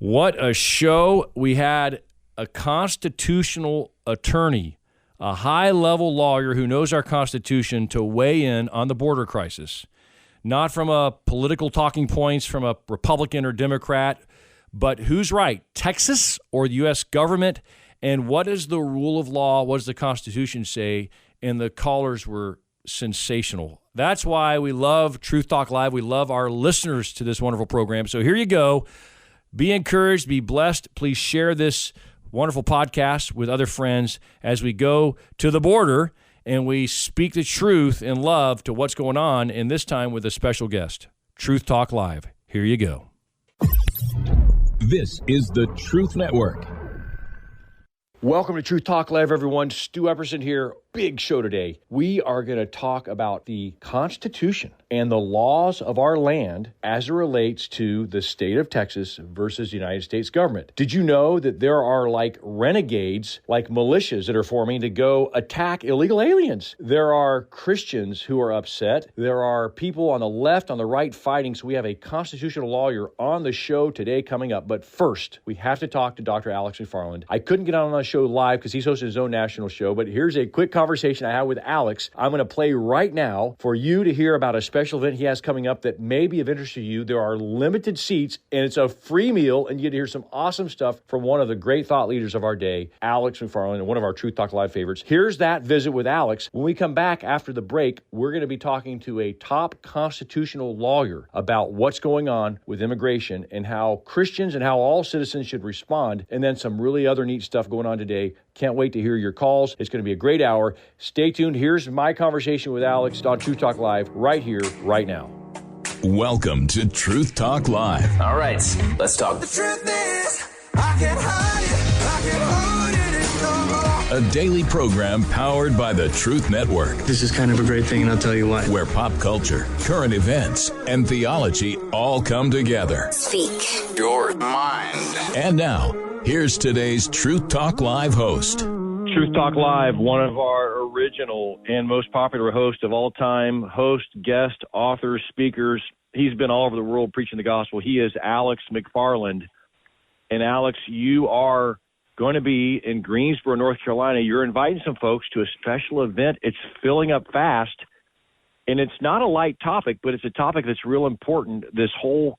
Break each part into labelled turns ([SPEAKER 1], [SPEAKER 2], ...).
[SPEAKER 1] What a show. We had a constitutional attorney, a high-level lawyer who knows our Constitution, to weigh in on the border crisis. Not from a political talking points from a Republican or Democrat, but who's right, Texas or the U.S. government? And what is the rule of law? What does the Constitution say? And the callers were sensational. That's why we love Truth Talk Live. We love our listeners to this wonderful program. So here you go. Be encouraged, be blessed. Please share this wonderful podcast with other friends as we go to the border and we speak the truth in love to what's going on, and this time with a special guest. Truth Talk Live. Here you go.
[SPEAKER 2] This is the Truth Network.
[SPEAKER 1] Welcome to Truth Talk Live, everyone. Stu Epperson here. Big show today. We are going to talk about the Constitution and the laws of our land as it relates to the state of Texas versus the United States government. Did you know that there are like renegades, like militias that are forming to go attack illegal aliens? There are Christians who are upset. There are people on the left, on the right fighting. So we have a constitutional lawyer on the show today coming up. But first, we have to talk to Dr. Alex McFarland. I couldn't get on the show live because he's hosting his own national show, but here's a quick conversation I had with Alex. I'm going to play right now for you to hear about a special event he has coming up that may be of interest to you. There are limited seats, and it's a free meal, and you get to hear some awesome stuff from one of the great thought leaders of our day, Alex McFarland, and one of our Truth Talk Live favorites. Here's that visit with Alex. When we come back after the break, we're going to be talking to a top constitutional lawyer about what's going on with immigration and how Christians and how all citizens should respond, and then some really other neat stuff going on today. Can't wait to hear your calls. It's going to be a great hour. Stay tuned. Here's my conversation with Alex on Truth Talk Live right here, right now.
[SPEAKER 2] Welcome to Truth Talk Live.
[SPEAKER 3] All right, let's talk.
[SPEAKER 4] The truth is, I can't hide it. I can't hold it no more.
[SPEAKER 2] A daily program powered by the Truth Network,
[SPEAKER 5] This is kind of a great thing, and I'll tell you why.
[SPEAKER 2] where pop culture, current events, and theology all come together.
[SPEAKER 6] Speak
[SPEAKER 3] Your mind.
[SPEAKER 2] And now, here's today's Truth Talk Live host.
[SPEAKER 1] Truth Talk Live, one of our original and most popular hosts of all time, host, guest, author, speakers. He's been all over the world preaching the gospel. He is Alex McFarland. And Alex, you are going to be in Greensboro, North Carolina. You're inviting some folks to a special event. It's filling up fast. And it's not a light topic, but it's a topic that's real important, this whole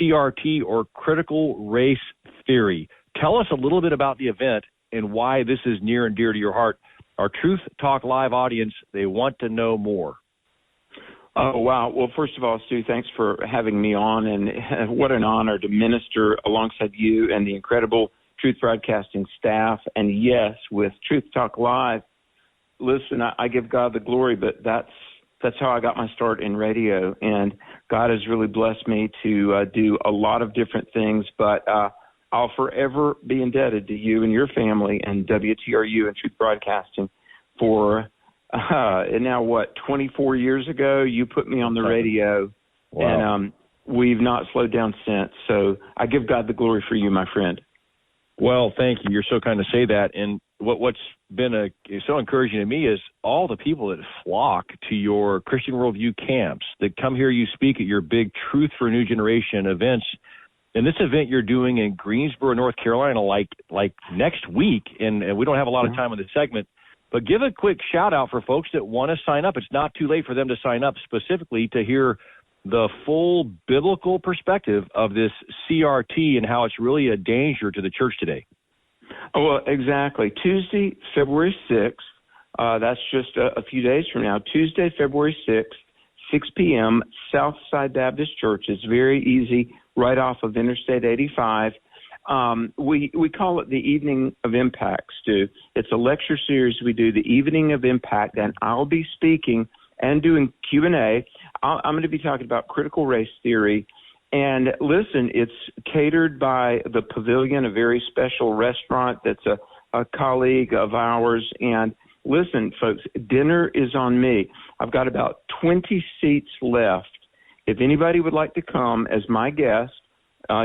[SPEAKER 1] CRT or critical race theory. Tell us a little bit about the event and why this is near and dear to your heart. Our Truth Talk Live audience, they want to know more.
[SPEAKER 7] Oh, wow. Well, first of all, Stu, thanks for having me on, and what an honor to minister alongside you and the incredible Truth Broadcasting staff. And yes, with Truth Talk Live, listen, I give God the glory, but that's how I got my start in radio, and God has really blessed me to do a lot of different things, but I'll forever be indebted to you and your family and WTRU and Truth Broadcasting for and now 24 years ago, you put me on the radio. Wow. And we've not slowed down since. So I give God the glory for you, my friend.
[SPEAKER 1] Well, thank you. You're so kind to say that. And what's been so encouraging to me is all the people that flock to your Christian Worldview camps, that come here, you speak at your big Truth for a New Generation events. And this event you're doing in Greensboro, North Carolina, like next week, and we don't have a lot of time in this segment, but give a quick shout out for folks that want to sign up. It's not too late for them to sign up specifically to hear the full biblical perspective of this CRT and how it's really a danger to the church today.
[SPEAKER 7] Oh, well, exactly. Tuesday, February 6th, that's just a few days from now. Tuesday, February 6th, 6 p.m., Southside Baptist Church. It's very easy, right off of Interstate 85. We call it the Evening of Impact, Stu. It's a lecture series we do, the Evening of Impact, and I'll be speaking and doing Q&A. I'm going to be talking about critical race theory. And listen, it's catered by the Pavilion, a very special restaurant that's a colleague of ours. And listen, folks, dinner is on me. I've got about 20 seats left. If anybody would like to come as my guest,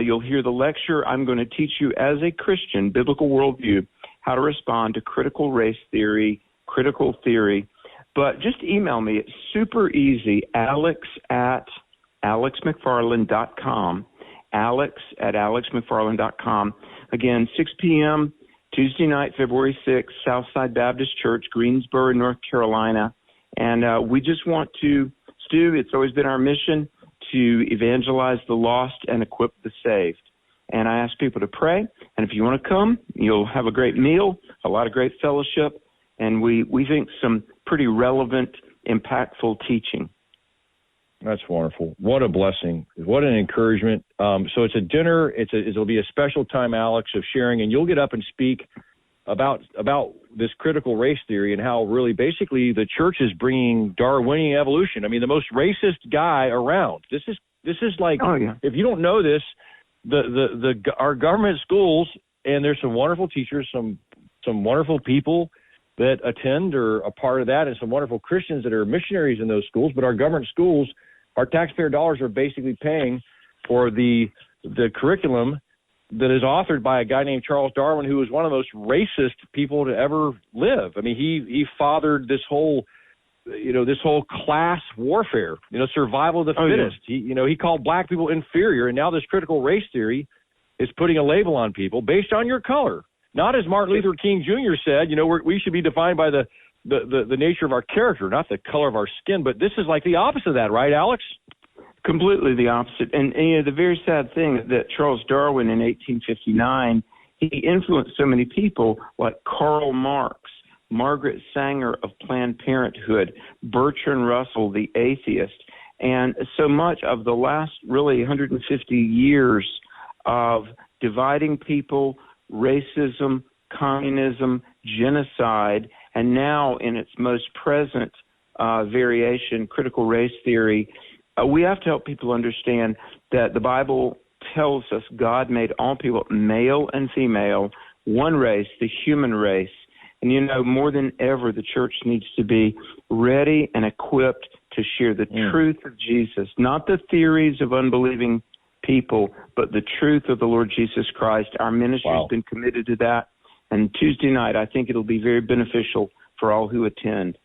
[SPEAKER 7] you'll hear the lecture. I'm going to teach you as a Christian, biblical worldview, how to respond to critical race theory, critical theory. But just email me. It's super easy, alex@alexmcfarland.com. alex@alexmcfarland.com. Again, 6 p.m., Tuesday night, February 6th, Southside Baptist Church, Greensboro, North Carolina. And we just want to, Stu, it's always been our mission to evangelize the lost and equip the saved. And I ask people to pray. And if you want to come, you'll have a great meal, a lot of great fellowship, and we think some pretty relevant, impactful teaching.
[SPEAKER 1] That's wonderful. What a blessing. What an encouragement. So it's a dinner. It'll be a special time, Alex, of sharing, and you'll get up and speak about this critical race theory and how really basically the church is bringing Darwinian evolution. I mean, the most racist guy around. This is like,
[SPEAKER 7] oh, yeah.
[SPEAKER 1] If you don't know this, our government schools, and there's some wonderful teachers, some wonderful people that attend or a part of that, and some wonderful Christians that are missionaries in those schools, but our government schools, our taxpayer dollars are basically paying for the curriculum that is authored by a guy named Charles Darwin, who was one of the most racist people to ever live. I mean, he fathered this whole class warfare, survival of the fittest. Yeah. He called black people inferior, and now this critical race theory is putting a label on people based on your color. Not as Martin Luther King Jr. said, we should be defined by the nature of our character, not the color of our skin. But this is like the opposite of that, right, Alex?
[SPEAKER 7] Completely the opposite. And the very sad thing that Charles Darwin in 1859, he influenced so many people like Karl Marx, Margaret Sanger of Planned Parenthood, Bertrand Russell, the atheist, and so much of the last really 150 years of dividing people, racism, communism, genocide, and now in its most present variation, critical race theory. We have to help people understand that the Bible tells us God made all people, male and female, one race, the human race. And more than ever, the church needs to be ready and equipped to share the truth of Jesus, not the theories of unbelieving people, but the truth of the Lord Jesus Christ. Our ministry has been committed to that. And Tuesday night, I think it'll be very beneficial for all who attend.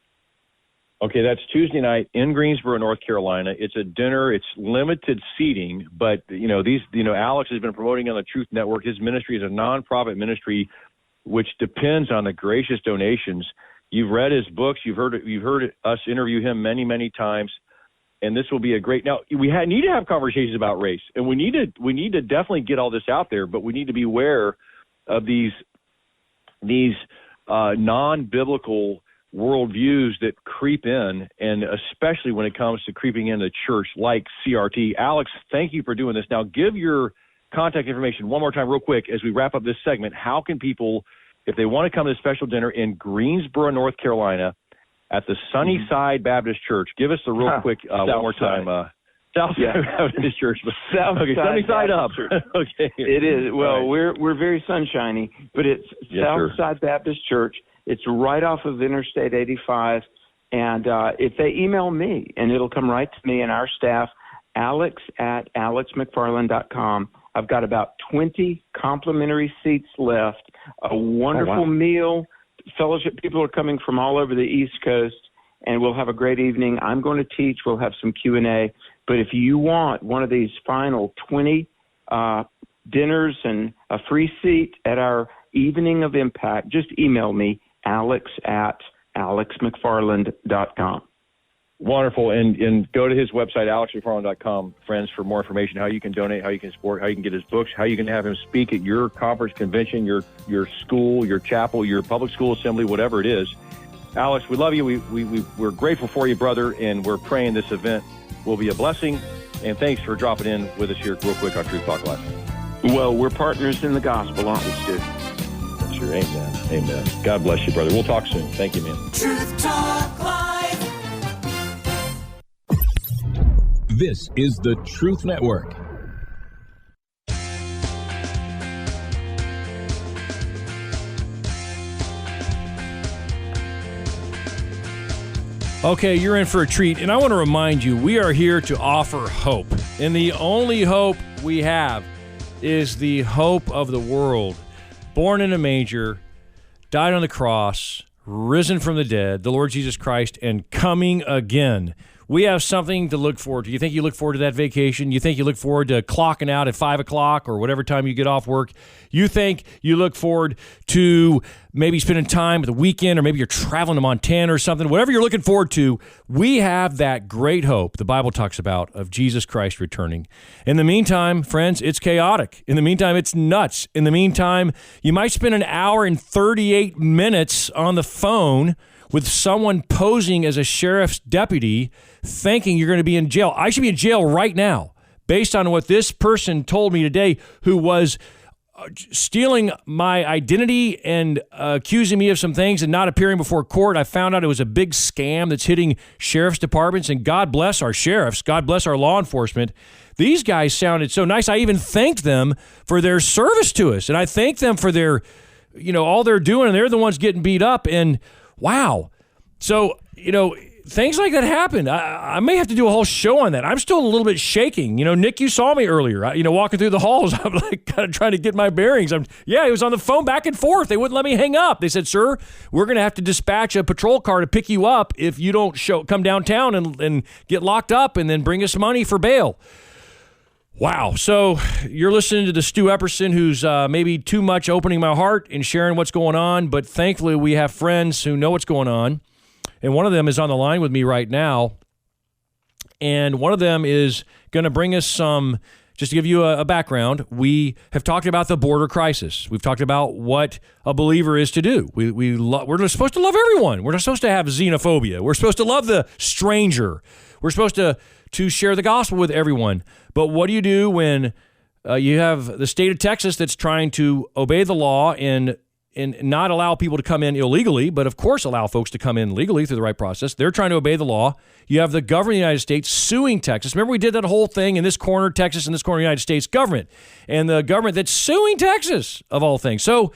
[SPEAKER 1] Okay, that's Tuesday night in Greensboro, North Carolina. It's a dinner. It's limited seating, but Alex has been promoting on the Truth Network. His ministry is a nonprofit ministry, which depends on the gracious donations. You've read his books. You've heard us interview him many, many times, and this will be a great. Now we need to have conversations about race, and we need to definitely get all this out there. But we need to be aware of these non-biblical worldviews that creep in, and especially when it comes to creeping in the church like CRT. Alex, thank you for doing this. Now give your contact information one more time real quick as we wrap up this segment. How can people, if they want to come to this special dinner in Greensboro, North Carolina at the Sunnyside Baptist Church, give us the real quick one more time. Southside Baptist Church. Sunnyside up. Okay.
[SPEAKER 7] It is. Well,
[SPEAKER 1] right.
[SPEAKER 7] we're very sunshiny, but it's Southside Baptist Church. It's right off of Interstate 85. And if they email me, and it'll come right to me and our staff, alex@alexmcfarland.com. I've got about 20 complimentary seats left, a wonderful meal. Fellowship people are coming from all over the East Coast, and we'll have a great evening. I'm going to teach. We'll have some Q&A. But if you want one of these final 20 dinners and a free seat at our Evening of Impact, just email me, alex@alexmcfarland.com.
[SPEAKER 1] Wonderful. And go to his website, alexmcfarland.com, friends, for more information, how you can donate, how you can support, how you can get his books, how you can have him speak at your conference, convention, your school, your chapel, your public school assembly, whatever it is. Alex, we love you. We're grateful for you, brother, and we're praying this event will be a blessing. And thanks for dropping in with us here real quick on Truth Talk Live.
[SPEAKER 7] Well, we're partners in the gospel, aren't we, Stu?
[SPEAKER 1] That's sure. Amen. Amen. God bless you, brother. We'll talk soon. Thank you, man.
[SPEAKER 4] Truth Talk Live.
[SPEAKER 2] This is the Truth Network.
[SPEAKER 6] Okay, you're in for a treat, and I want to remind you, we are here to offer hope. And the only hope we have is the hope of the world. Born in a manger, died on the cross, risen from the dead, the Lord Jesus Christ, and coming again. we have something to look forward to. You think you look forward to that vacation? You think you look forward to clocking out at 5 o'clock or whatever time you get off work? You think you look forward to maybe spending time at the weekend, or maybe you're traveling to Montana or something? Whatever you're looking forward to, we have that great hope the Bible talks about of Jesus Christ returning. In the meantime, friends, it's chaotic. In the meantime, it's nuts. In the meantime, you might spend an hour and 38 minutes on the phone with someone posing as a sheriff's deputy, thinking you're going to be in jail. I should be in jail right now, based on what this person told me today, who was stealing my identity and accusing me of some things and not appearing before court. I found out it was a big scam that's hitting sheriff's departments, and God bless our sheriffs. God bless our law enforcement. These guys sounded so nice. I even thanked them for their service to us, and I thanked them for their, all they're doing, and they're the ones getting beat up. And wow. So, things like that happen. I may have to do a whole show on that. I'm still a little bit shaking. Nick, you saw me earlier, walking through the halls. I'm like kind of trying to get my bearings. He was on the phone back and forth. They wouldn't let me hang up. They said, "Sir, we're going to have to dispatch a patrol car to pick you up if you don't come downtown and get locked up and then bring us money for bail." Wow. So you're listening to the Stu Epperson, who's maybe too much opening my heart and sharing what's going on, but thankfully we have friends who know what's going on. And one of them is on the line with me right now. And one of them is going to bring us some, just to give you a background, we have talked about the border crisis. We've talked about what a believer is to do. We're supposed to love everyone. We're not supposed to have xenophobia. We're supposed to love the stranger. We're supposed to share the gospel with everyone. But what do you do when you have the state of Texas that's trying to obey the law and not allow people to come in illegally, but of course allow folks to come in legally through the right process? They're trying to obey the law. You have the government of the United States suing Texas. Remember, we did that whole thing in this corner, Texas, and this corner, United States government, and the government that's suing Texas, of all things. So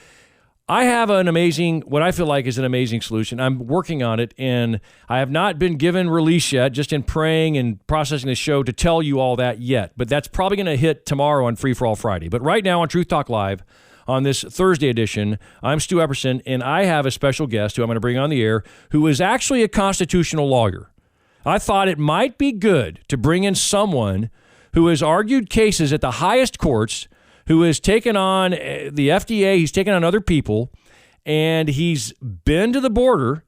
[SPEAKER 6] I have what I feel like is an amazing solution. I'm working on it, and I have not been given release yet, just in praying and processing the show to tell you all that yet. But that's probably going to hit tomorrow on Free for All Friday. But right now on Truth Talk Live, on this Thursday edition, I'm Stu Epperson, and I have a special guest who I'm going to bring on the air, who is actually a constitutional lawyer. I thought it might be good to bring in someone who has argued cases at the highest courts, who has taken on the FDA, he's taken on other people, and he's been to the border,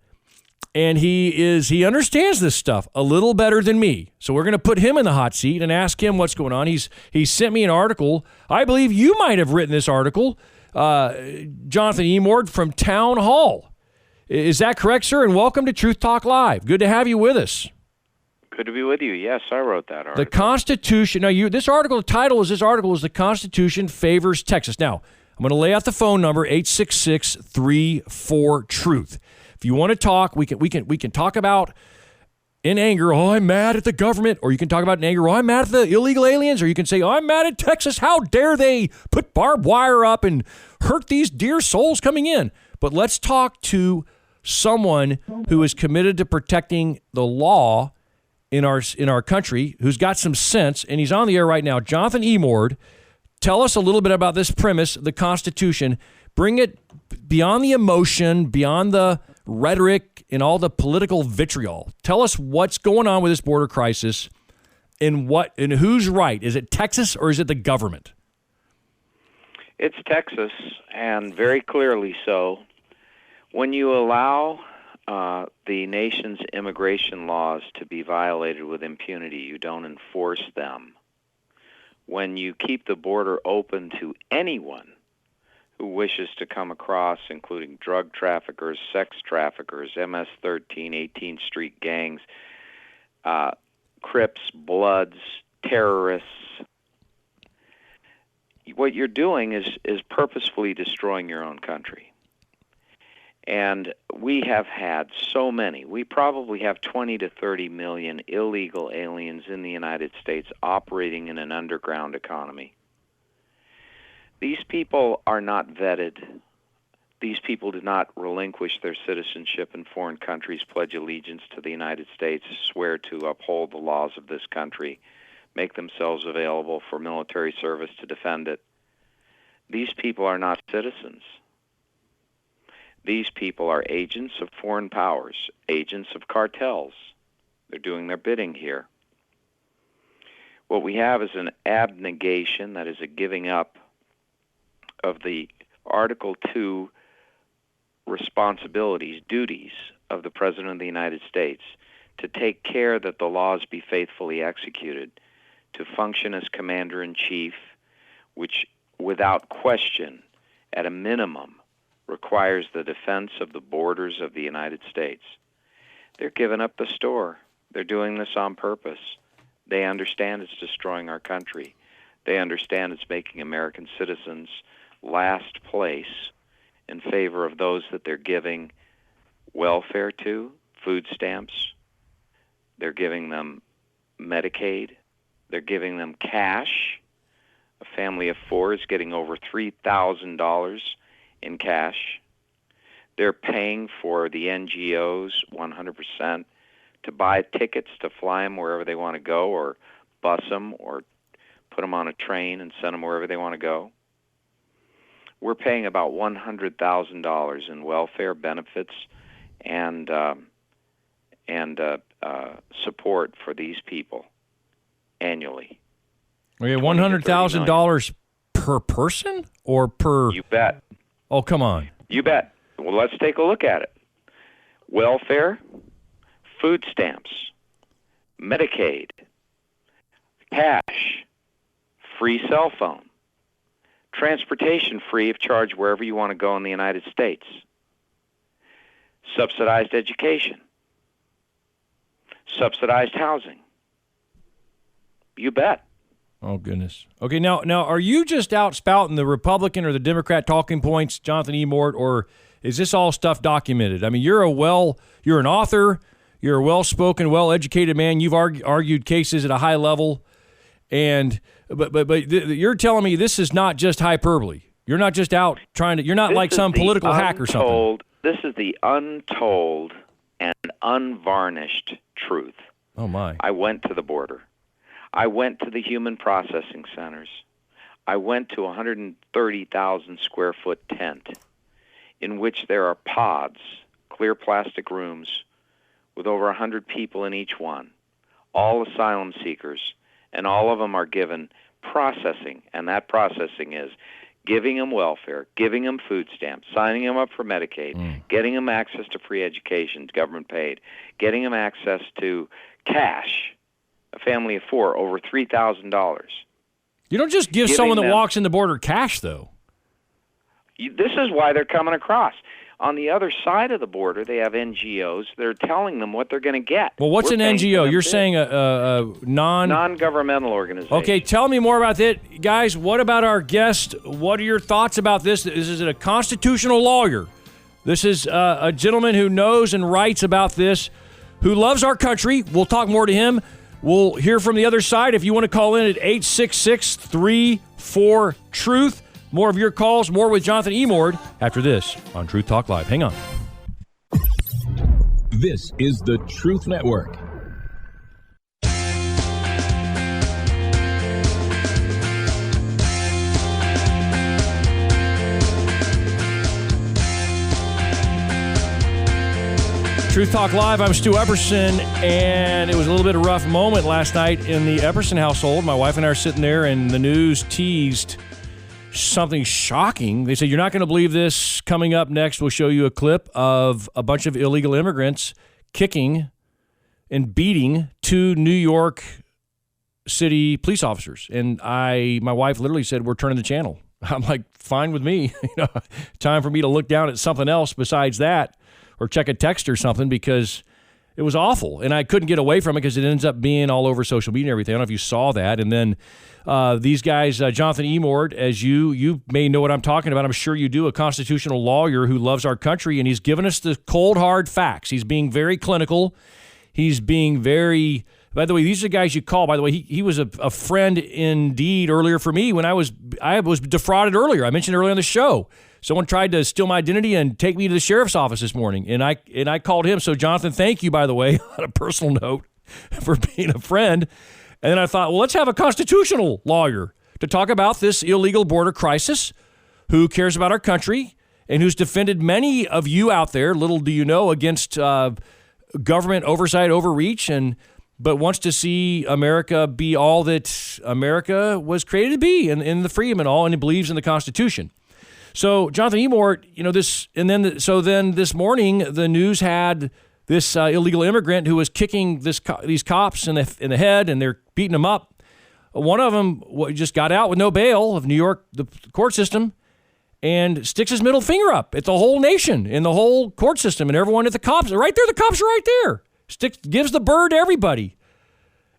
[SPEAKER 6] and he understands this stuff a little better than me. So we're going to put him in the hot seat and ask him what's going on. He sent me an article. I believe you might have written this article, Jonathan Emord from Town Hall. Is that correct, sir? And welcome to Truth Talk Live. Good to have you with us.
[SPEAKER 8] Good to be with you. Yes, I wrote that article.
[SPEAKER 6] The Constitution. Now, the title is The Constitution Favors Texas. Now, I'm going to lay out the phone number, 866-34-TRUTH. If you want to talk, we can talk about in anger, "Oh, I'm mad at the government," or you can talk about in anger, "Oh, I'm mad at the illegal aliens," or you can say, "Oh, I'm mad at Texas. How dare they put barbed wire up and hurt these dear souls coming in?" But let's talk to someone who is committed to protecting the law in our country, who's got some sense, and he's on the air right now. Jonathan Emord, tell us a little bit about this premise, the Constitution. Bring it beyond the emotion, beyond the rhetoric, and all the political vitriol. Tell us what's going on with this border crisis, and who's right. Is it Texas or is it the government?
[SPEAKER 8] It's Texas, and very clearly so. When you allow the nation's immigration laws to be violated with impunity, you don't enforce them. When you keep the border open to anyone who wishes to come across, including drug traffickers, sex traffickers, MS-13, 18th Street gangs, Crips, Bloods, terrorists, what you're doing is purposefully destroying your own country. And we have had so many. We probably have 20 to 30 million illegal aliens in the United States operating in an underground economy. These people are not vetted. These people do not relinquish their citizenship in foreign countries, pledge allegiance to the United States, swear to uphold the laws of this country, make themselves available for military service to defend it. These people are not citizens. These people are agents of foreign powers, agents of cartels. They're doing their bidding here. What we have is an abnegation, that is a giving up of the Article 2 responsibilities, duties of the President of the United States to take care that the laws be faithfully executed, to function as Commander-in-Chief, which without question, at a minimum, requires the defense of the borders of the United States. They're giving up the store. They're doing this on purpose. They understand it's destroying our country. They understand it's making American citizens last place in favor of those that they're giving welfare to, food stamps. They're giving them Medicaid. They're giving them cash. A family of four is getting over $3,000 in cash. They're paying for the NGOs 100% to buy tickets to fly them wherever they want to go, or bus them, or put them on a train and send them wherever they want to go. We're paying about $100,000 in welfare benefits and support for these people annually.
[SPEAKER 6] Okay, $100,000 per person or per?
[SPEAKER 8] You bet.
[SPEAKER 6] Oh, come on.
[SPEAKER 8] You bet. Well, let's take a look at it. Welfare, food stamps, Medicaid, cash, free cell phone, transportation free of charge wherever you want to go in the United States, subsidized education, subsidized housing. You bet.
[SPEAKER 6] Oh, goodness. Okay, now, are you just out spouting the Republican or the Democrat talking points, Jonathan Emord, or is this all stuff documented? I mean, you're an author, you're a well-spoken, well-educated man. You've argued cases at a high level, but you're telling me this is not just hyperbole. You're not just out trying to. You're not like some political hack or something.
[SPEAKER 8] This is the untold and unvarnished truth.
[SPEAKER 6] Oh my!
[SPEAKER 8] I went to the border. I went to the human processing centers. I went to a 130,000 square foot tent in which there are pods, clear plastic rooms, with over 100 people in each one, all asylum seekers, and all of them are given processing, and that processing is giving them welfare, giving them food stamps, signing them up for Medicaid, getting them access to free education, government paid, getting them access to cash, a family of four, over $3,000.
[SPEAKER 6] You don't just give someone that walks in the border cash, though.
[SPEAKER 8] This is why they're coming across. On the other side of the border, they have NGOs that are telling them what they're going to get.
[SPEAKER 6] Well, what's an NGO? You're saying a
[SPEAKER 8] non-governmental organization.
[SPEAKER 6] Okay, tell me more about that. Guys, what about our guest? What are your thoughts about this? This is a constitutional lawyer. This is a gentleman who knows and writes about this, who loves our country. We'll talk more to him. We'll hear from the other side. If you want to call in at 866-34-TRUTH. More of your calls, more with Jonathan Emord after this on Truth Talk Live. Hang on.
[SPEAKER 2] This is the Truth Network.
[SPEAKER 6] Truth Talk Live, I'm Stu Epperson, and it was a little bit of a rough moment last night in the Epperson household. My wife and I are sitting there, and the news teased something shocking. They said, you're not going to believe this. Coming up next, we'll show you a clip of a bunch of illegal immigrants kicking and beating two New York City police officers. And my wife literally said, we're turning the channel. I'm like, fine with me. Time for me to look down at something else besides that, or check a text or something, because it was awful. And I couldn't get away from it because it ends up being all over social media and everything. I don't know if you saw that. And then these guys, Jonathan Emord, as you may know what I'm talking about. I'm sure you do, a constitutional lawyer who loves our country, and he's given us the cold, hard facts. He's being very clinical. He's being very... By the way, these are the guys you call. By the way, he was a friend indeed earlier for me when I was defrauded earlier. I mentioned earlier on the show. Someone tried to steal my identity and take me to the sheriff's office this morning, and I called him. So, Jonathan, thank you, by the way, on a personal note, for being a friend. And then I thought, well, let's have a constitutional lawyer to talk about this illegal border crisis, who cares about our country and who's defended many of you out there, little do you know, against government oversight, overreach, but wants to see America be all that America was created to be, and in the freedom and all, and he believes in the Constitution. So, Jonathan Emord, then this morning, the news had this illegal immigrant who was kicking these cops in the head, and they're beating them up. One of them just got out with no bail of New York, the court system, and sticks his middle finger up at the whole nation in the whole court system and everyone at the cops. Right there, the cops are right there. Gives the bird to everybody.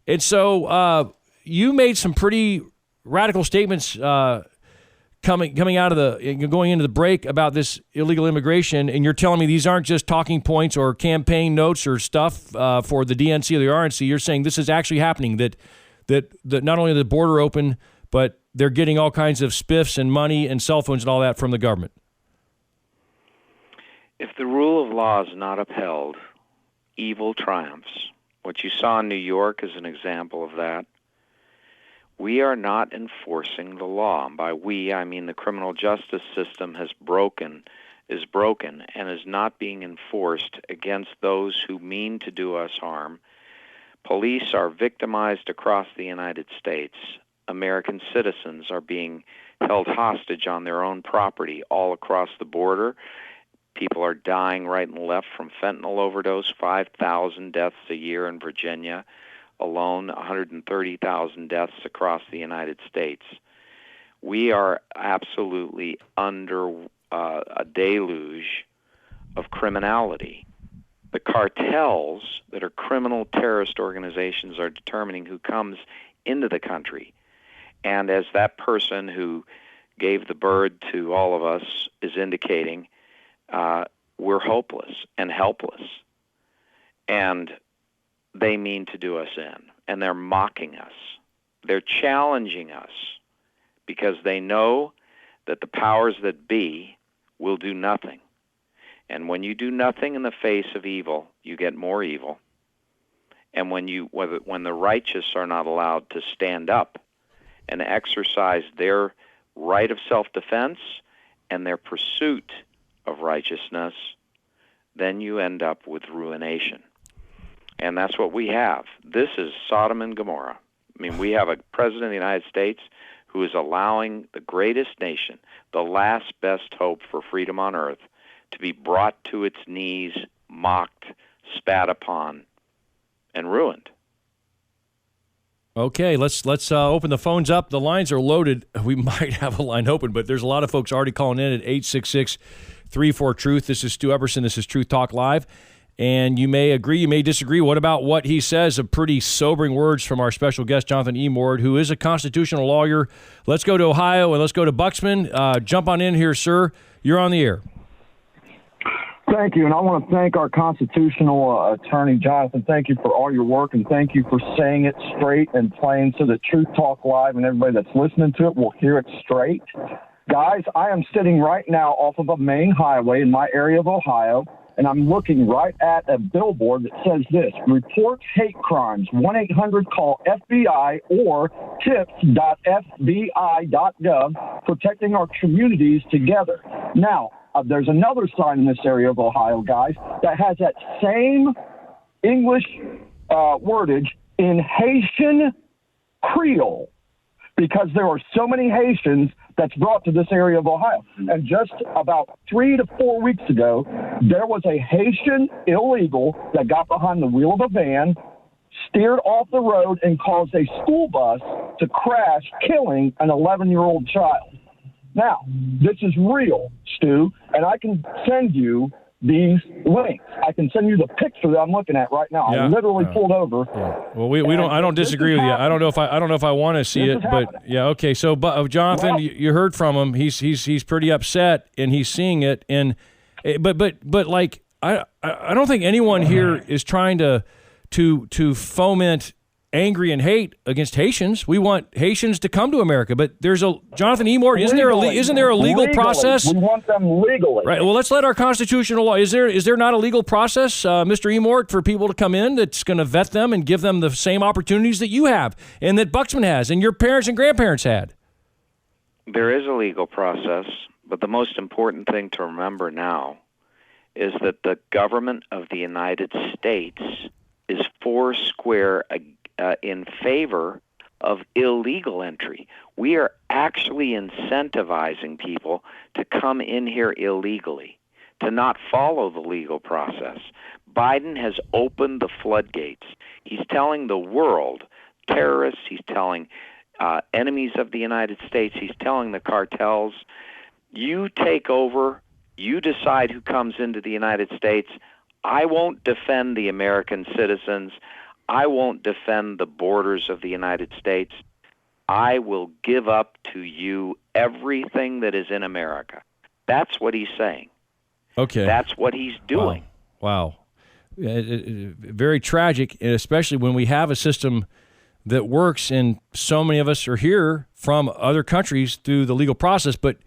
[SPEAKER 6] And so you made some pretty radical statements coming out of going into the break about this illegal immigration, and you're telling me these aren't just talking points or campaign notes or stuff for the DNC or the RNC. You're saying this is actually happening, that not only the border open, but they're getting all kinds of spiffs and money and cell phones and all that from the government.
[SPEAKER 8] If the rule of law is not upheld, evil triumphs. What you saw in New York is an example of that. We are not enforcing the law. And by we, I mean the criminal justice system is broken, and is not being enforced against those who mean to do us harm. Police are victimized across the United States. American citizens are being held hostage on their own property all across the border. People are dying right and left from fentanyl overdose, 5,000 deaths a year in Virginia alone, 130,000 deaths across the United States. We are absolutely under a deluge of criminality. The cartels that are criminal terrorist organizations are determining who comes into the country. And as that person who gave the bird to all of us is indicating, we're hopeless and helpless. And they mean to do us in. And they're mocking us. They're challenging us because they know that the powers that be will do nothing. And when you do nothing in the face of evil, you get more evil. And when the righteous are not allowed to stand up and exercise their right of self-defense and their pursuit of righteousness, then you end up with ruination. And that's what we have. This is Sodom and Gomorrah. I mean, we have a president of the United States who is allowing the greatest nation, the last best hope for freedom on earth, to be brought to its knees, mocked, spat upon, and ruined.
[SPEAKER 6] Okay, let's open the phones up. The lines are loaded. We might have a line open, but there's a lot of folks already calling in at 866-34-TRUTH. This is Stu Epperson. This is Truth Talk Live. And you may agree, you may disagree. What about what he says? Of pretty sobering words from our special guest, Jonathan Emord, who is a constitutional lawyer. Let's go to Ohio and let's go to Buxman. Jump on in here, sir. You're on the air.
[SPEAKER 9] Thank you, and I want to thank our constitutional attorney, Jonathan. Thank you for all your work, and thank you for saying it straight and plain so that Truth Talk Live and everybody that's listening to it will hear it straight. Guys, I am sitting right now off of a main highway in my area of Ohio, and I'm looking right at a billboard that says this: report hate crimes, 1-800-CALL FBI or tips.fbi.gov, protecting our communities together. Now, there's another sign in this area of Ohio, guys, that has that same English wordage in Haitian Creole, because there are so many Haitians that's brought to this area of Ohio. And just about 3 to 4 weeks ago, there was a Haitian illegal that got behind the wheel of a van, steered off the road, and caused a school bus to crash, killing an 11-year-old child. Now, this is real, Stu, and I can send you these links. I can send you the picture that I'm looking at right now. Yeah. I literally pulled over.
[SPEAKER 6] Yeah. Well, we don't. I don't disagree with you. I don't know if I want to see it, but yeah, okay. So, Jonathan, well, you heard from him. He's pretty upset, and he's seeing it. And but like I don't think anyone here is trying to foment angry and hate against Haitians. We want Haitians to come to America, but there's a Jonathan Emord. Isn't there a legal process?
[SPEAKER 9] We want them legally.
[SPEAKER 6] Right. Well, let's let our constitutional law. Is there not a legal process, Mr. Emord, for people to come in that's going to vet them and give them the same opportunities that you have and that Buxman has and your parents and grandparents had?
[SPEAKER 8] There is a legal process, but the most important thing to remember now is that the government of the United States is foursquare in favor of illegal entry. We are actually incentivizing people to come in here illegally, to not follow the legal process. Biden has opened the floodgates. He's telling the world, terrorists, he's telling enemies of the United States, he's telling the cartels, you take over, you decide who comes into the United States. I won't defend the American citizens. I won't defend the borders of the United States. I will give up to you everything that is in America. That's what he's saying.
[SPEAKER 6] Okay.
[SPEAKER 8] That's what he's doing.
[SPEAKER 6] Wow. Very tragic, and especially when we have a system that works, and so many of us are here from other countries through the legal process, but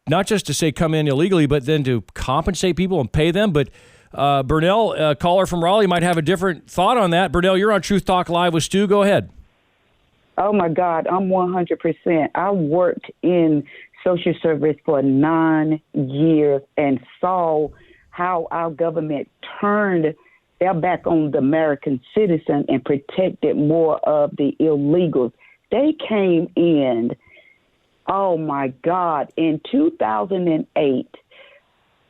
[SPEAKER 6] not just to say come in illegally, but then to compensate people and pay them. But Burnell, a caller from Raleigh, might have a different thought on that. Burnell, you're on Truth Talk Live with Stu. Go ahead.
[SPEAKER 10] Oh, my God, I'm 100%. I worked in social service for 9 years and saw how our government turned their back on the American citizen and protected more of the illegals. They came in, oh, my God, in 2008,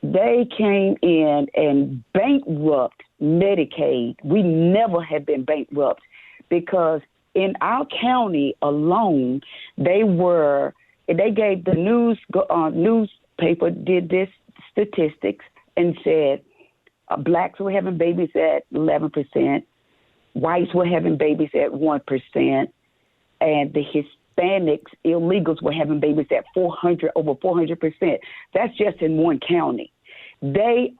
[SPEAKER 10] they came in and bankrupt Medicaid. We never had been bankrupt because in our county alone, they gave the newspaper did this statistics and said blacks were having babies at 11%, whites were having babies at 1%, and the Hispanics, illegals, were having babies at over 400%. That's just in one county. They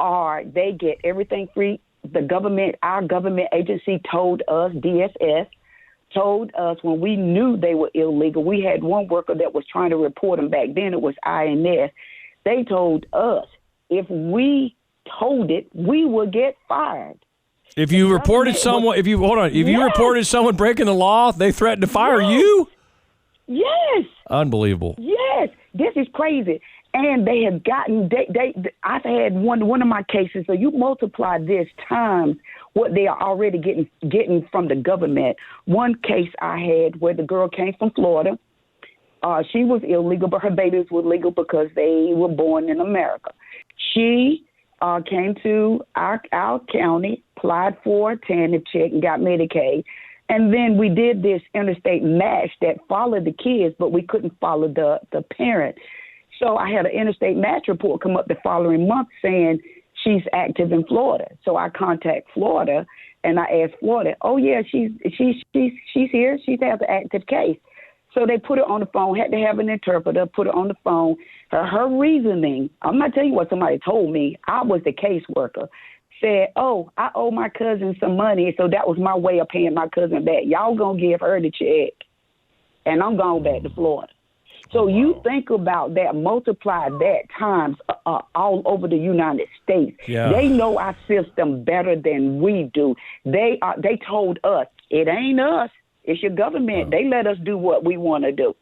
[SPEAKER 10] get everything free. The government, our government agency told us, DSS, told us when we knew they were illegal. We had one worker that was trying to report them back then. It was INS. They told us if we told it, we would get fired.
[SPEAKER 6] If you reported someone, if you reported someone breaking the law, they threatened to fire you?
[SPEAKER 10] Yes.
[SPEAKER 6] Unbelievable.
[SPEAKER 10] Yes. This is crazy. And they have gotten, I've had one of my cases, so you multiply this times what they are already getting from the government. One case I had where the girl came from Florida. She was illegal, but her babies were legal because they were born in America. She came to our county, applied for a TANF check, and got Medicaid. And then we did this interstate match that followed the kids, but we couldn't follow the parent. So I had an interstate match report come up the following month saying she's active in Florida. So I contact Florida and I asked Florida, oh yeah, she's here. She has an active case. So they put her on the phone, had to have an interpreter, put her on the phone. Her reasoning, I'm not telling you what somebody told me. I was the caseworker. Said, oh, I owe my cousin some money, so that was my way of paying my cousin back. Y'all gonna give her the check, and I'm going back to Florida. So you think about that, multiply that times all over the United States.
[SPEAKER 6] Yeah.
[SPEAKER 10] They know our system better than we do. They told us, it ain't us, it's your government. They let us do what we want to do.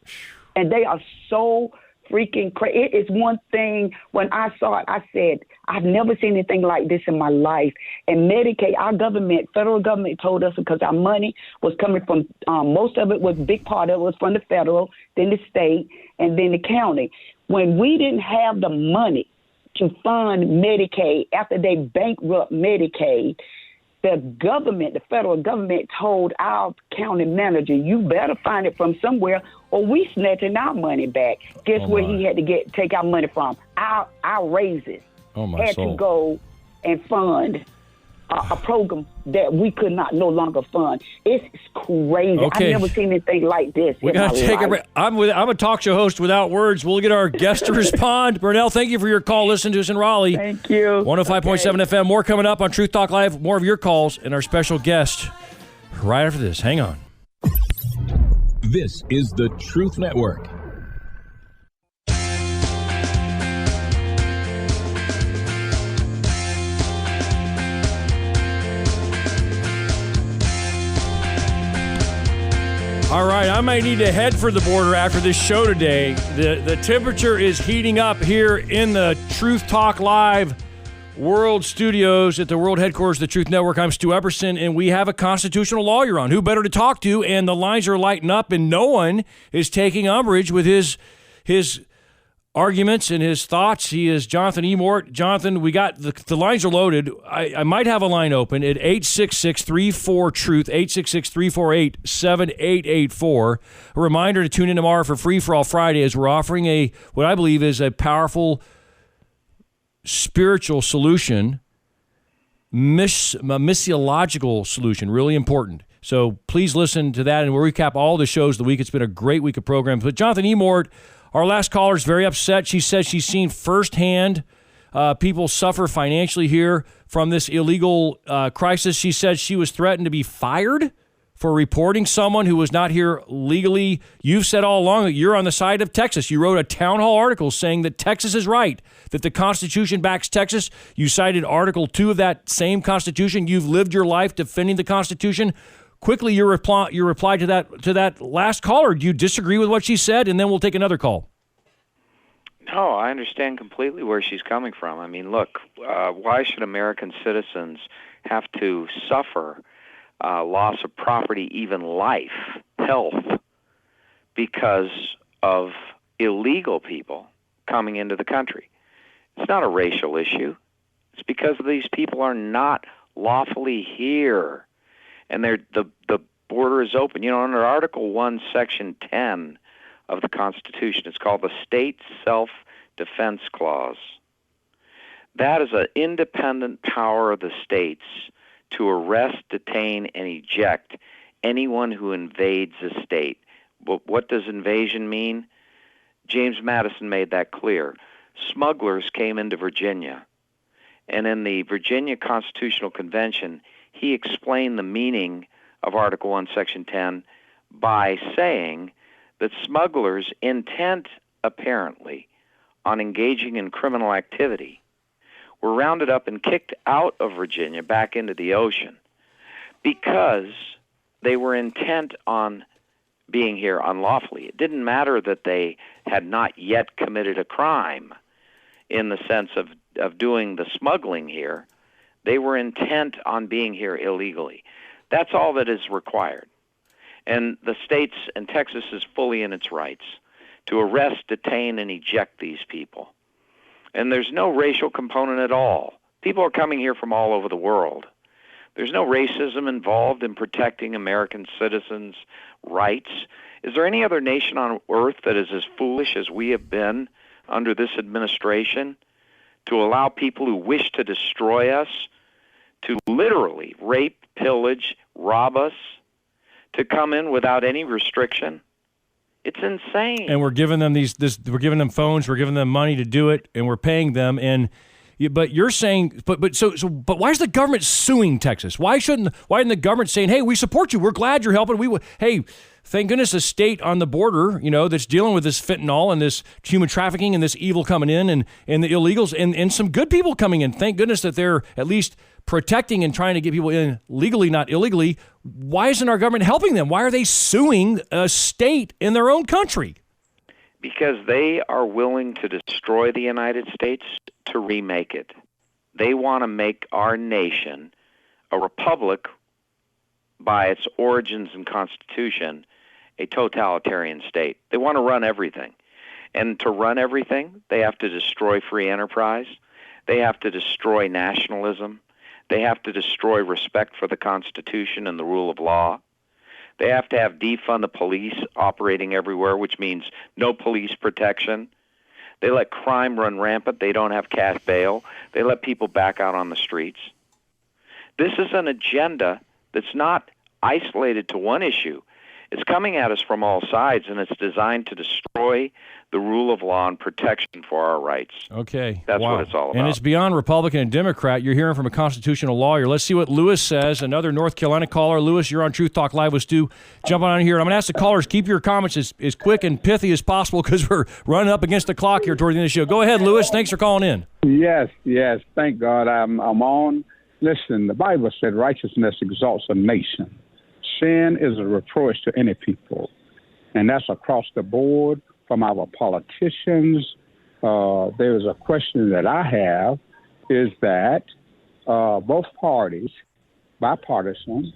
[SPEAKER 10] And they are so freaking crazy. It is one thing, when I saw it, I said, I've never seen anything like this in my life. And Medicaid, our government, federal government told us because our money was coming from, most of it was, big part of it was from the federal, then the state, and then the county. When we didn't have the money to fund Medicaid after they bankrupt Medicaid, the government, the federal government told our county manager, you better find it from somewhere or we snatching our money back. Guess where he had to take our money from? Our raises. To go and fund a program that we could no longer fund. It's crazy.
[SPEAKER 6] Okay.
[SPEAKER 10] I've never seen anything like this.
[SPEAKER 6] We got to take a break. I'm a talk show host without words. We'll get our guest to respond. Burnell, thank you for your call. Listen to us in Raleigh.
[SPEAKER 10] Thank you.
[SPEAKER 6] 105.7 FM. More coming up on Truth Talk Live. More of your calls and our special guest right after this. Hang on.
[SPEAKER 2] This is the Truth Network.
[SPEAKER 6] All right, I might need to head for the border after this show today. The temperature is heating up here in the Truth Talk Live World Studios at the World Headquarters of the Truth Network. I'm Stu Epperson, and we have a constitutional lawyer on. Who better to talk to? And the lines are lighting up, and no one is taking umbrage with his arguments and his thoughts. He is Jonathan Emord. Jonathan, we got the lines are loaded. I might have a line open at 866-34-TRUTH, 866-348-7884. A reminder to tune in tomorrow for Free for All Friday as we're offering what I believe is a powerful spiritual solution, a missiological solution, really important. So please listen to that, and we'll recap all the shows of the week. It's been a great week of programs. But Jonathan Emord, our last caller, is very upset. She says she's seen firsthand people suffer financially here from this illegal crisis. She said she was threatened to be fired for reporting someone who was not here legally. You've said all along that you're on the side of Texas. You wrote a town hall article saying that Texas is right, that the Constitution backs Texas. You cited Article 2 of that same Constitution. You've lived your life defending the Constitution. Quickly, your reply to that last caller. Do you disagree with what she said? And then we'll take another call.
[SPEAKER 8] No, I understand completely where she's coming from. I mean, look, why should American citizens have to suffer loss of property, even life, health, because of illegal people coming into the country? It's not a racial issue. It's because these people are not lawfully here, and the border is open. You know, under Article 1, Section 10 of the Constitution, it's called the State Self-Defense Clause. That is an independent power of the states to arrest, detain, and eject anyone who invades a state. But what does invasion mean? James Madison made that clear. Smugglers came into Virginia, and in the Virginia Constitutional Convention, he explained the meaning of Article 1, Section 10 by saying that smugglers, intent apparently on engaging in criminal activity, were rounded up and kicked out of Virginia back into the ocean because they were intent on being here unlawfully. It didn't matter that they had not yet committed a crime in the sense of doing the smuggling here. They were intent on being here illegally. That's all that is required. And the states, and Texas is fully in its rights to arrest, detain, and eject these people. And there's no racial component at all. People are coming here from all over the world. There's no racism involved in protecting American citizens' rights. Is there any other nation on earth that is as foolish as we have been under this administration to allow people who wish to destroy us to literally rape, pillage, rob us, to come in without any restriction? It's insane.
[SPEAKER 6] And we're giving them we're giving them phones, we're giving them money to do it, and we're paying them. But you're saying, but why is the government suing Texas? Why isn't the government saying, hey, we support you, we're glad you're helping, hey, thank goodness a state on the border, that's dealing with this fentanyl and this human trafficking and this evil coming in and the illegals and some good people coming in. Thank goodness that they're at least protecting and trying to get people in legally, not illegally. Why isn't our government helping them? Why are they suing a state in their own country?
[SPEAKER 8] Because they are willing to destroy the United States to remake it. They want to make our nation a republic by its origins and constitution, a totalitarian state. They want to run everything. And to run everything, they have to destroy free enterprise. They have to destroy nationalism. They have to destroy respect for the Constitution and the rule of law. They have to have defund the police operating everywhere, which means no police protection. They let crime run rampant. They don't have cash bail. They let people back out on the streets. This is an agenda that's not isolated to one issue. It's coming at us from all sides, and it's designed to destroy the rule of law and protection for our rights.
[SPEAKER 6] Okay.
[SPEAKER 8] That's what it's all about.
[SPEAKER 6] And it's beyond Republican and Democrat. You're hearing from a constitutional lawyer. Let's see what Lewis says, another North Carolina caller. Lewis, you're on Truth Talk Live with Stu. Jump on here. I'm going to ask the callers, keep your comments as quick and pithy as possible because we're running up against the clock here toward the end of the show. Go ahead, Lewis. Thanks for calling in.
[SPEAKER 11] Yes. Thank God I'm on. Listen, the Bible said righteousness exalts a nation. Sin is a reproach to any people, and that's across the board from our politicians. There is a question that I have. is that both parties, bipartisan,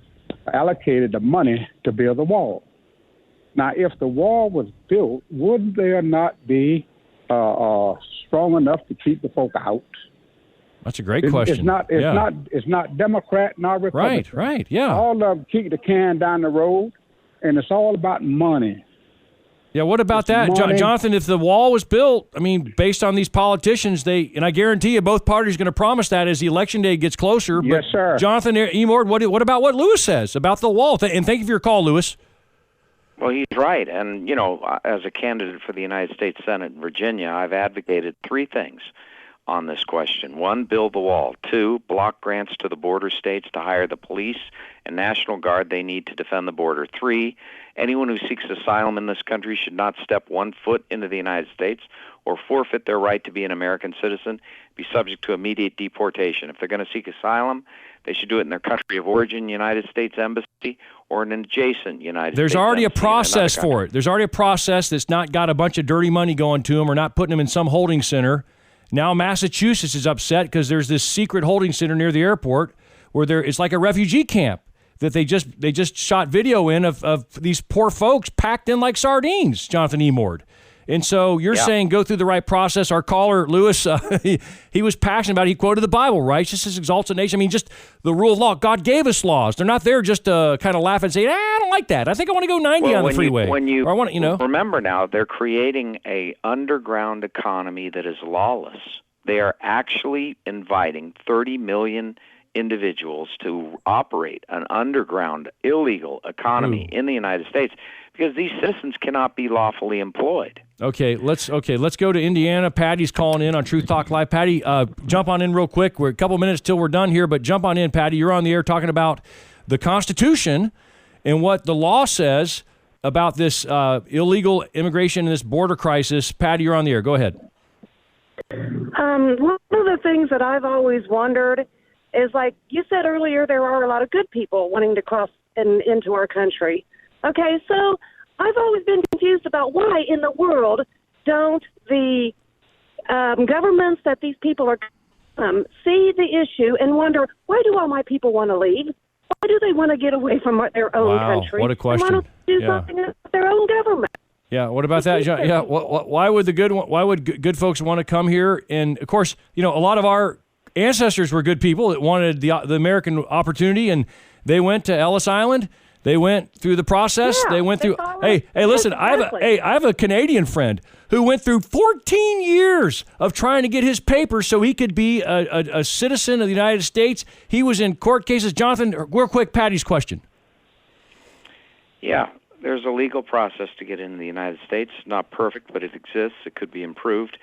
[SPEAKER 11] allocated the money to build the wall. Now, if the wall was built, would there not be strong enough to keep the folk out?
[SPEAKER 6] That's a great question.
[SPEAKER 11] It's not Democrat nor Republican.
[SPEAKER 6] Right, yeah.
[SPEAKER 11] All of them kick the can down the road, and it's all about money.
[SPEAKER 6] Yeah, what about that, Jonathan? If the wall was built, I mean, based on these politicians, and I guarantee you both parties are going to promise that as the election day gets closer.
[SPEAKER 11] Yes, sir.
[SPEAKER 6] Jonathan Emord, what about what Lewis says about the wall? And thank you for your call, Lewis.
[SPEAKER 8] Well, he's right. And, as a candidate for the United States Senate in Virginia, I've advocated three things on this question. One, build the wall. Two, block grants to the border states to hire the police and National Guard they need to defend the border. Three, anyone who seeks asylum in this country should not step 1 foot into the United States or forfeit their right to be an American citizen, be subject to immediate deportation. If they're going to seek asylum, they should do it in their country of origin, United States Embassy, or an adjacent United States
[SPEAKER 6] There's already a
[SPEAKER 8] embassy
[SPEAKER 6] process for it. There's already a process that's not got a bunch of dirty money going to them or not putting them in some holding center. Now Massachusetts is upset because there's this secret holding center near the airport where it's like a refugee camp that they just shot video in of these poor folks packed in like sardines, Jonathan Emord. And so you're saying go through the right process. Our caller, Lewis, he was passionate about it. He quoted the Bible, righteousness exalts a nation. I mean, just the rule of law. God gave us laws. They're not there just to kind of laugh and say, I don't like that. I think I want to go 90 on the freeway.
[SPEAKER 8] Remember now, they're creating a underground economy that is lawless. They are actually inviting 30 million individuals to operate an underground illegal economy in the United States because these citizens cannot be lawfully employed.
[SPEAKER 6] Okay, let's go to Indiana. Patty's calling in on Truth Talk Live. Patty, jump on in real quick. We're a couple minutes till we're done here, but jump on in, Patty. You're on the air talking about the Constitution and what the law says about this illegal immigration and this border crisis. Patty, you're on the air. Go ahead.
[SPEAKER 12] One of the things that I've always wondered is, like you said earlier, there are a lot of good people wanting to cross into our country. Okay, so I've always been confused about why in the world don't the governments that these people are see the issue and wonder, why do all my people want to leave? Why do they want to get away from their own country?
[SPEAKER 6] What a question.
[SPEAKER 12] Why don't they do something with their own government?
[SPEAKER 6] Yeah, what about that? Yeah, why would good folks want to come here? And of course, a lot of our ancestors were good people that wanted the American opportunity, and they went to Ellis Island. They went through the process.
[SPEAKER 12] Yeah,
[SPEAKER 6] they went through. Hey, listen,
[SPEAKER 12] exactly.
[SPEAKER 6] I have a Canadian friend who went through 14 years of trying to get his papers so he could be a citizen of the United States. He was in court cases. Jonathan, real quick, Patty's question.
[SPEAKER 8] Yeah, there's a legal process to get into the United States. It's not perfect, but it exists. It could be improved.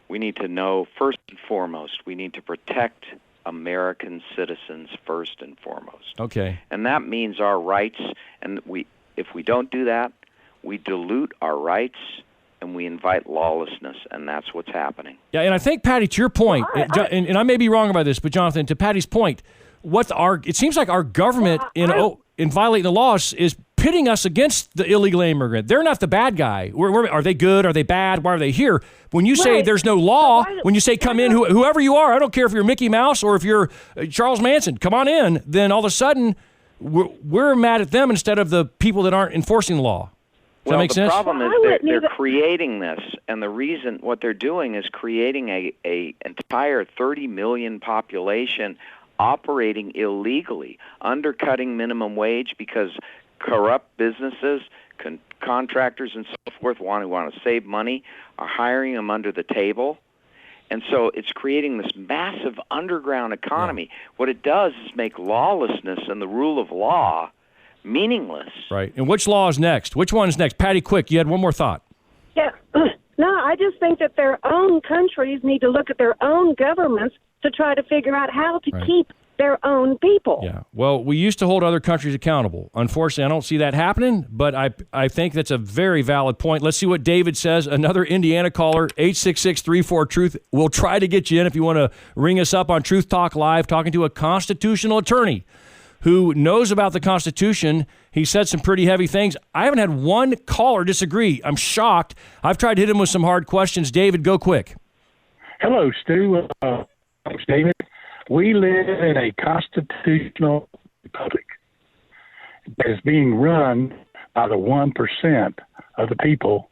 [SPEAKER 8] We need to know, first and foremost, we need to protect American citizens first and foremost.
[SPEAKER 6] Okay.
[SPEAKER 8] And that means our rights, and if we don't do that, we dilute our rights and we invite lawlessness, and that's what's happening.
[SPEAKER 6] Yeah, and I think, Patty, to your point, and I may be wrong about this, but Jonathan, to Patty's point, it seems like our government in violating the laws is pitting us against the illegal immigrant. They're not the bad guy. Are they good? Are they bad? Why are they here? When you say there's no law, when you say come in, whoever you are, I don't care if you're Mickey Mouse or if you're Charles Manson, come on in, then all of a sudden we're mad at them instead of the people that aren't enforcing the law. Does that make sense?
[SPEAKER 8] The problem is they're creating this, and the reason what they're doing is creating a entire 30 million population operating illegally, undercutting minimum wage because corrupt businesses, contractors, and so forth want to save money, are hiring them under the table. And so it's creating this massive underground economy. Yeah. What it does is make lawlessness and the rule of law meaningless.
[SPEAKER 6] Right. And which law is next? Which one's next? Patty, quick, you had one more thought.
[SPEAKER 12] Yeah. No, I just think that their own countries need to look at their own governments to try to figure out how to keep their own people.
[SPEAKER 6] Yeah. Well, we used to hold other countries accountable. Unfortunately, I don't see that happening, but I think that's a very valid point. Let's see what David says. Another Indiana caller, 866-34-TRUTH. We'll try to get you in if you want to ring us up on Truth Talk Live, talking to a constitutional attorney who knows about the Constitution. He said some pretty heavy things. I haven't had one caller disagree. I'm shocked. I've tried to hit him with some hard questions. David, go quick.
[SPEAKER 13] Hello, Stu.
[SPEAKER 11] things, David. We live in a constitutional republic that is being run by the 1% of the people,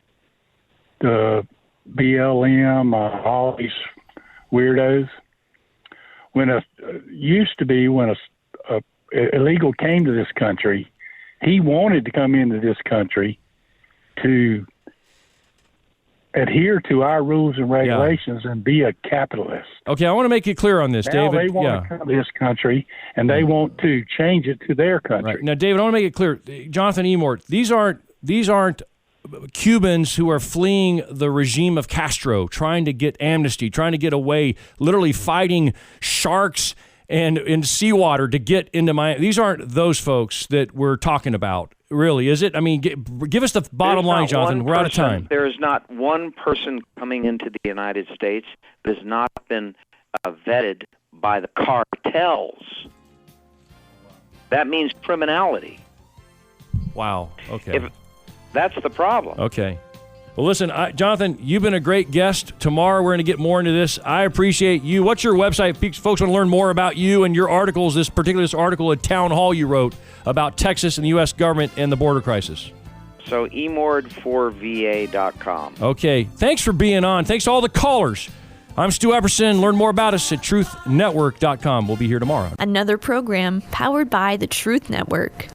[SPEAKER 11] the BLM, all these weirdos. When used to be when a illegal came to this country, he wanted to come into this country to adhere to our rules and regulations and be a capitalist.
[SPEAKER 6] Okay, I want to make it clear on this,
[SPEAKER 11] now
[SPEAKER 6] David.
[SPEAKER 11] They want to come to this country, and they want to change it to their country.
[SPEAKER 6] Right. Now, David, I want to make it clear. Jonathan Emord, these aren't Cubans who are fleeing the regime of Castro, trying to get amnesty, trying to get away, literally fighting sharks and in seawater to get into Miami. These aren't those folks that we're talking about, really, is it? I mean, give us the bottom line, Jonathan. We're out of time.
[SPEAKER 8] There is not one person coming into the United States that has not been vetted by the cartels. That means criminality.
[SPEAKER 6] Wow. Okay.
[SPEAKER 8] That's the problem.
[SPEAKER 6] Okay. Well, listen, Jonathan, you've been a great guest. Tomorrow we're going to get more into this. I appreciate you. What's your website? Folks want to learn more about you and your articles, this article at Town Hall you wrote about Texas and the U.S. government and the border crisis.
[SPEAKER 8] So emord4va.com.
[SPEAKER 6] Okay. Thanks for being on. Thanks to all the callers. I'm Stu Epperson. Learn more about us at truthnetwork.com. We'll be here tomorrow.
[SPEAKER 13] Another program powered by the Truth Network.